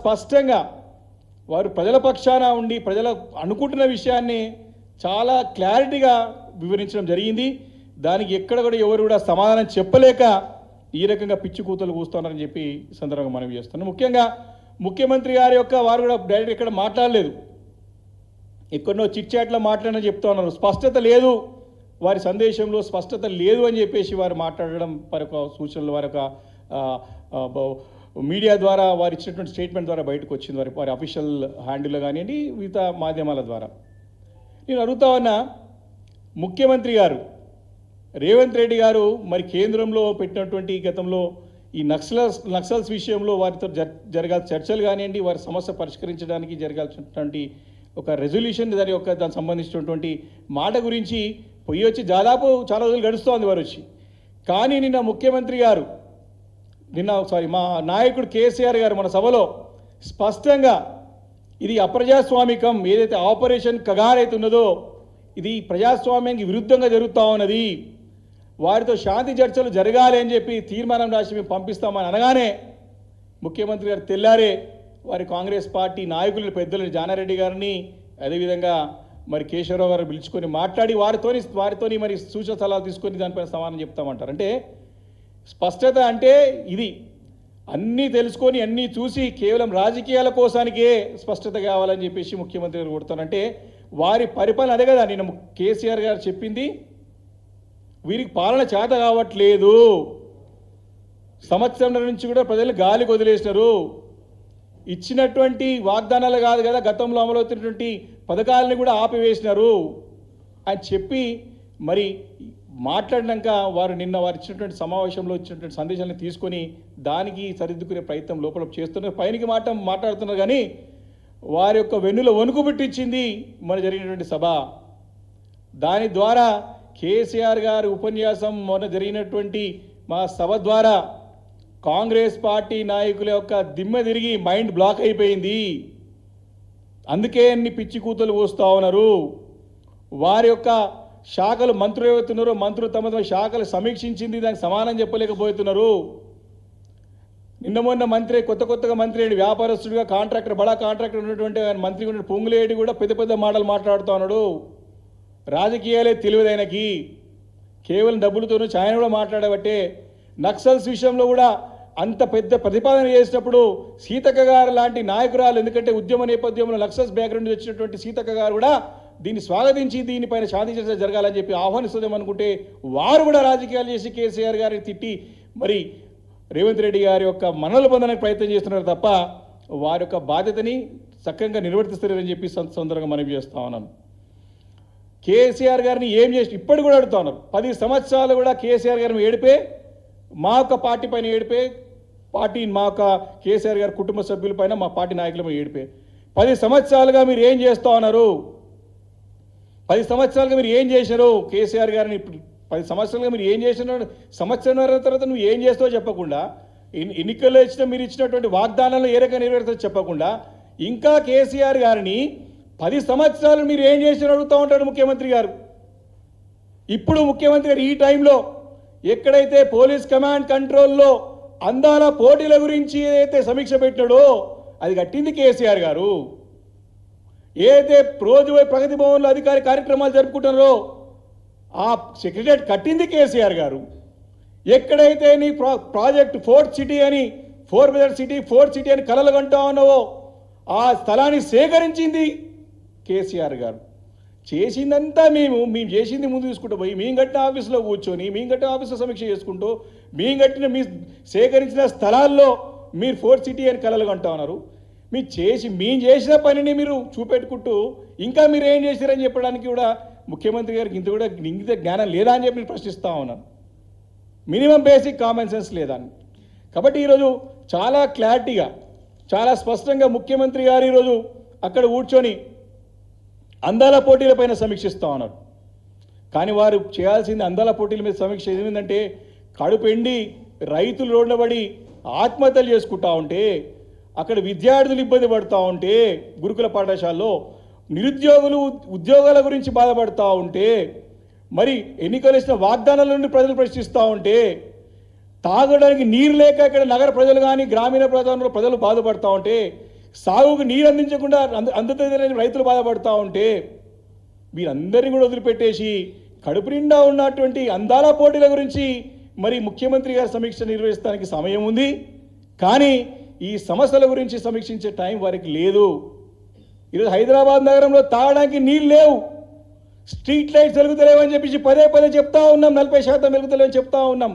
స్పష్టంగా వారు ప్రజల పక్షాన ఉండి ప్రజల అనుకుంటున్న విషయాన్ని చాలా క్లారిటీగా వివరించడం జరిగింది. దానికి ఎక్కడ కూడా ఎవరు కూడా సమాధానం చెప్పలేక ఈ రకంగా పిచ్చి కూతలు కూస్తున్నారని చెప్పి సందర్భంగా మనవి చేస్తున్నాం. ముఖ్యంగా ముఖ్యమంత్రి గారి యొక్క వారు కూడా డైరెక్ట్ ఇక్కడ మాట్లాడలేదు, ఎక్కడో చిట్ చాట్లో మాట్లాడని చెప్తా ఉన్నారు. స్పష్టత లేదు, వారి సందేశంలో స్పష్టత లేదు అని చెప్పేసి వారు మాట్లాడడం వారి యొక్క సూచనలు వారి యొక్క మీడియా ద్వారా వారు ఇచ్చినటువంటి స్టేట్మెంట్ ద్వారా బయటకు వచ్చింది, వారి అఫీషియల్ హ్యాండిల్లో కానివ్వండి మిగతా మాధ్యమాల ద్వారా. నేను అడుగుతా ఉన్నా, ముఖ్యమంత్రి గారు రేవంత్ రెడ్డి గారు మరి కేంద్రంలో పెట్టినటువంటి గతంలో ఈ నక్సల్స్ విషయంలో వారితో జరగాల్సిన చర్చలు కానివ్వండి, వారి సమస్య పరిష్కరించడానికి జరగాల్సినటువంటి ఒక రెజల్యూషన్ దానికి సంబంధించినటువంటి మాట గురించి పొయ్యి వచ్చి దాదాపు చాలా రోజులు గడుస్తోంది వారు వచ్చి. కానీ నిన్న ముఖ్యమంత్రి గారు మా నాయకుడు కేసీఆర్ గారు మన సభలో స్పష్టంగా ఇది అప్రజాస్వామికం, ఏదైతే ఆపరేషన్ కగార్ అయితే ఉన్నదో ఇది ప్రజాస్వామ్యానికి విరుద్ధంగా జరుగుతూ ఉన్నది, వారితో శాంతి చర్చలు జరగాలి అని చెప్పి తీర్మానం రాసి మేము పంపిస్తామని అనగానే ముఖ్యమంత్రి గారు తెల్లారే వారి కాంగ్రెస్ పార్టీ నాయకులు పెద్దలు జానారెడ్డి గారిని అదేవిధంగా మరి కేశవరావు గారు పిలుచుకొని మాట్లాడి వారితోని మరి సూచన సలహాలు తీసుకొని దానిపైన సమాధానం చెప్తామంటారు. అంటే స్పష్టత అంటే ఇది అన్నీ తెలుసుకొని అన్నీ చూసి కేవలం రాజకీయాల కోసానికే స్పష్టత కావాలని చెప్పేసి ముఖ్యమంత్రి గారు కొడుతానంటే వారి పరిపాలన అదే కదా. నేను కేసీఆర్ గారు చెప్పింది, వీరికి పాలన చేత కావట్లేదు, సంవత్సరం నుంచి కూడా ప్రజలు గాలికి వదిలేసినారు, ఇచ్చినటువంటి వాగ్దానాలు కాదు కదా గతంలో అమలవుతున్నటువంటి పథకాలని కూడా ఆపివేసినారు అని చెప్పి మరి మాట్లాడినాక వారు నిన్న వారు ఇచ్చినటువంటి సమావేశంలో ఇచ్చినటువంటి సందేశాలను తీసుకొని దానికి సరిదిద్దుకునే ప్రయత్నం లోపల చేస్తున్నారు. పైనకి మాట్లాడుతున్నారు కానీ వారి యొక్క వెన్నులో వణుకు పెట్టించింది మన జరిగినటువంటి సభ. దాని ద్వారా కేసీఆర్ గారి ఉపన్యాసం మొన్న జరిగినటువంటి మా సభ ద్వారా కాంగ్రెస్ పార్టీ నాయకుల యొక్క దిమ్మె తిరిగి మైండ్ బ్లాక్ అయిపోయింది. అందుకే అన్ని పిచ్చి కూతలు పోస్తూ ఉన్నారు. వారి యొక్క శాఖలు మంత్రులు ఏవైతున్నారో మంత్రులు తమ శాఖలు సమీక్షించింది దానికి సమానం చెప్పలేకపోతున్నారు. నిన్న మొన్న మంత్రి కొత్తగా మంత్రి వ్యాపారస్తుడిగా బడా కాంట్రాక్టర్ ఉన్నటువంటి మంత్రి ఉన్న పొంగులేడి కూడా పెద్ద మాటలు మాట్లాడుతూ ఉన్నాడు. రాజకీయాలే తెలియదైనకి, కేవలం డబ్బులతోనూ ఆయన కూడా మాట్లాడబట్టే నక్సల్స్ విషయంలో కూడా అంత పెద్ద ప్రతిపాదన చేసినప్పుడు సీతక్క గారు లాంటి నాయకురాలు, ఎందుకంటే ఉద్యమ నేపథ్యంలో నక్సల్స్ బ్యాక్గ్రౌండ్ వచ్చినటువంటి సీతక్క గారు కూడా దీన్ని స్వాగతించి దీనిపైన శాంతి చర్చ జరగాలని చెప్పి ఆహ్వానిస్తుందేమనుకుంటే వారు కూడా రాజకీయాలు చేసి కేసీఆర్ గారిని తిట్టి మరి రేవంత్ రెడ్డి గారి యొక్క మనలు పొందడానికి ప్రయత్నం చేస్తున్నారు తప్ప వారి యొక్క బాధ్యతని చక్కగా నిర్వర్తిస్తారని చెప్పి సందర్భంగా మనవి చేస్తా ఉన్నాను. కేసీఆర్ గారిని ఏం చేసి ఇప్పటికి కూడా అడుగుతా ఉన్నారు. 10 సంవత్సరాలు కూడా కేసీఆర్ గారిని ఏడిపే, మా యొక్క పార్టీ పైన ఏడిపే, మా యొక్క కేసీఆర్ గారి కుటుంబ సభ్యుల పైన మా పార్టీ నాయకుల పైన ఏడిపే. 10 సంవత్సరాలుగా మీరు ఏం చేస్తూ ఉన్నారు? 10 సంవత్సరాలుగా మీరు ఏం చేశారు? కేసీఆర్ గారిని 10 సంవత్సరాలుగా మీరు ఏం చేసినారు? సంవత్సరంన్నర తర్వాత నువ్వు ఏం చేస్తావో చెప్పకుండా, ఎన్నికల్లో మీరు ఇచ్చినటువంటి వాగ్దానాలను ఏ రకంగా నెరవేరుతారో చెప్పకుండా ఇంకా కేసీఆర్ గారిని 10 సంవత్సరాలు మీరు ఏం చేసినారు అడుగుతూ ఉంటాడు ముఖ్యమంత్రి గారు. ఇప్పుడు ముఖ్యమంత్రి గారు ఈ టైంలో ఎక్కడైతే పోలీస్ కమాండ్ కంట్రోల్లో అందాల పోటీల గురించి ఏదైతే సమీక్ష పెట్టినాడో అది కట్టింది కేసీఆర్ గారు. ఏదైతే రోజు ప్రగతి భవన్లో అధికారి కార్యక్రమాలు జరుపుకుంటున్నారో ఆ సెక్రటరియట్ కట్టింది కేసీఆర్ గారు. ఎక్కడైతే నీ ప్రాజెక్ట్ ఫోర్త్ సిటీ అని కలలు కంటా ఉన్నావో ఆ స్థలాన్ని సేకరించింది కేసీఆర్ గారు. చేసిందంతా మేము చేసింది ముందు తీసుకుంటూ పోయి మేము కట్టిన ఆఫీసులో కూర్చొని మేము కట్టిన ఆఫీసులో సమీక్ష చేసుకుంటూ మీ సేకరించిన స్థలాల్లో మీరు ఫోర్త్ సిటీ అని కలలు కంటా ఉన్నారు. మేము చేసిన పనిని మీరు చూపెట్టుకుంటూ ఇంకా మీరు ఏం చేశారని చెప్పడానికి కూడా ముఖ్యమంత్రి గారికి ఇంత జ్ఞానం లేదా అని చెప్పి ప్రశ్నిస్తూ ఉన్నాను. మినిమం బేసిక్ కామన్ సెన్స్ లేదా అని. కాబట్టి ఈరోజు చాలా క్లారిటీగా చాలా స్పష్టంగా ముఖ్యమంత్రి గారు ఈరోజు అక్కడ కూర్చొని అందాల పోటీల పైన సమీక్షిస్తూ ఉన్నారు. కానీ వారు చేయాల్సింది అందాల పోటీల మీద సమీక్ష ఏమిటంటే కడుపెండి రైతులు రోడ్ల పడి ఆత్మహత్యలు చేసుకుంటా ఉంటే, అక్కడ విద్యార్థులు ఇబ్బంది పడుతూ ఉంటే, గురుకుల పాఠశాలలో నిరుద్యోగులు ఉద్యోగాల గురించి బాధపడుతూ ఉంటే, మరి ఎన్నికలు ఇచ్చిన వాగ్దానాల నుండి ప్రజలు ప్రశ్నిస్తూ ఉంటే, తాగడానికి నీరు లేక ఇక్కడ నగర ప్రజలు కానీ గ్రామీణ ప్రాంతంలో ప్రజలు బాధపడుతూ ఉంటే సాగుకు నీరు అందించకుండా అందుతుందని రైతులు బాధపడుతూ ఉంటే వీరందరినీ కూడా వదిలిపెట్టేసి కడుపు నిండా ఉన్నటువంటి అందాల పోటీల గురించి మరి ముఖ్యమంత్రి గారు సమీక్ష నిర్వహించడానికి సమయం ఉంది, కానీ ఈ సమస్యల గురించి సమీక్షించే టైం వారికి లేదు. ఈరోజు హైదరాబాద్ నగరంలో తాగడానికి నీళ్ళు లేవు, స్ట్రీట్ లైట్స్ వెలుగుతలేవని చెప్పేసి పదే పదే చెప్తా ఉన్నాం, 40% వెలుగుతలేవని చెప్తా ఉన్నాం.